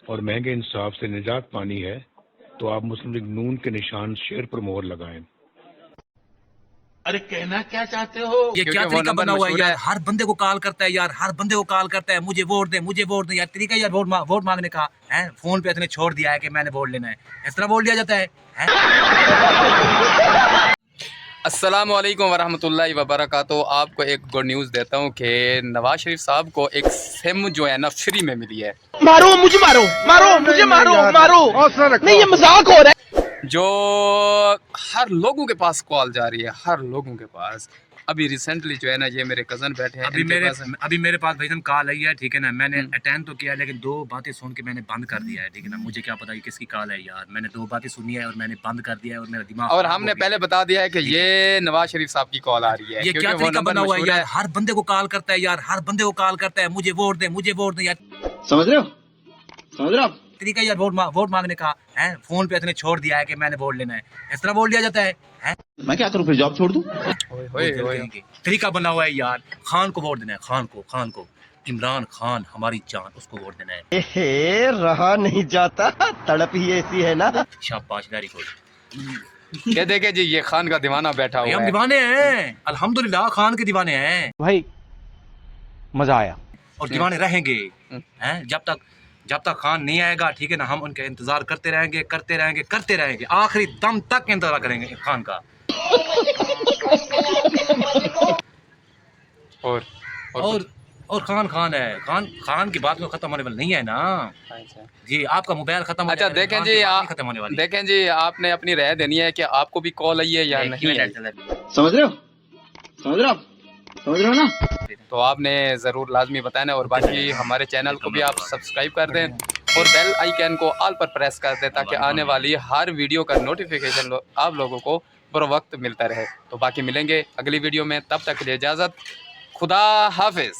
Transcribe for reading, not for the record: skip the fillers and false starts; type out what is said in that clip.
और महंगे इंसाफ से निजात पानी है तो आप मुस्लिम लीग नून के निशान शेर पर मोहर लगाएं। अरे कहना क्या चाहते हो? ये क्या तरीका बना हुआ है यार, हर बंदे को कॉल करता है यार, हर बंदे को कॉल करता है, मुझे वोट दे, मुझे वोट दे। यार तरीका यार वोट मांगने का है। फोन पे इतने छोड़ दिया है कि मैंने वोट लेना है, इस तरह वोट लिया जाता है? अस्सलाम वालेकुम वरहमतुल्लाहि वबरकातुहू। आपको एक गुड न्यूज़ देता हूँ कि नवाज शरीफ साहब को एक सिम जो है ना फ्री में मिली है। मारो मुझे, मारो मारो मुझे, मारो मारो, नहीं ये मजाक हो रहा है। जो हर लोगों के पास कॉल जा रही है, हर लोगों के पास। अभी रिसेंटली जो है ना, ये मेरे कज़न बैठे हैं, अभी मेरे पास भाई कॉल आई है, ठीक है ना। मैंने अटेंड तो किया है, लेकिन दो बातें सुन के मैंने बंद कर दिया है, ठीक है ना। मुझे क्या पता ये किसकी कॉल है यार, मैंने दो बातें सुनी है और मैंने बंद कर दिया है और मेरा दिमाग। और हमने पहले बता दिया है कि ये नवाज शरीफ साहब की कॉल आ रही है। ये क्या तरीका बना हुआ है यार, हर बंदे को कॉल करता है यार, हर बंदे को कॉल करता है, मुझे वोट दे, मुझे वोट दे। यार समझ रहे हो, समझ रहे हो आप? तरीका यार वोट मांगने का है। फोन पे इतने छोड़ दिया है कि मैंने वोट लेना है, इस तरह वोट लिया जाता है? मैं क्या करूं, फिर जॉब छोड़ दूं? तरीका बना हुआ है यार। खान को वोट देना है, खान को इमरान खान हमारी जान, उसको वोट देना है। रहा नहीं जाता, तड़प ही ऐसी है ना। शाबाश, वेरी गुड। ये देखे जी, ये खान का दीवाना बैठा हुआ हम है। दीवाने हैं, अल्हम्दुलिल्लाह खान के दीवाने हैं भाई, मजा आया। और दीवाने रहेंगे हैं जब तक खान नहीं आएगा, ठीक है ना। हम उनका इंतजार करते रहेंगे, आखिरी दम तक इंतजार करेंगे खान का। और खान है, खान की बात में खत्म होने वाली नहीं है ना जी। आपका मोबाइल खत्म। अच्छा देखें जी, खत्म होने वाली। देखें जी, आपने अपनी राय देनी है कि आपको भी कॉल आई है या नहीं आई। समझ रहे हो, समझ रहे हो आप, समझ रहे हो ना? तो आपने ज़रूर लाजमी बताना है। और बाकी हमारे चैनल को भी आप सब्सक्राइब कर दें और बेल आइकन को ऑल पर प्रेस कर दें, ताकि आने वाली हर वीडियो का नोटिफिकेशन आप लोगों को बर वक्त मिलता रहे। तो बाकी मिलेंगे अगली वीडियो में, तब तक के लिए इजाज़त, खुदा हाफिज़।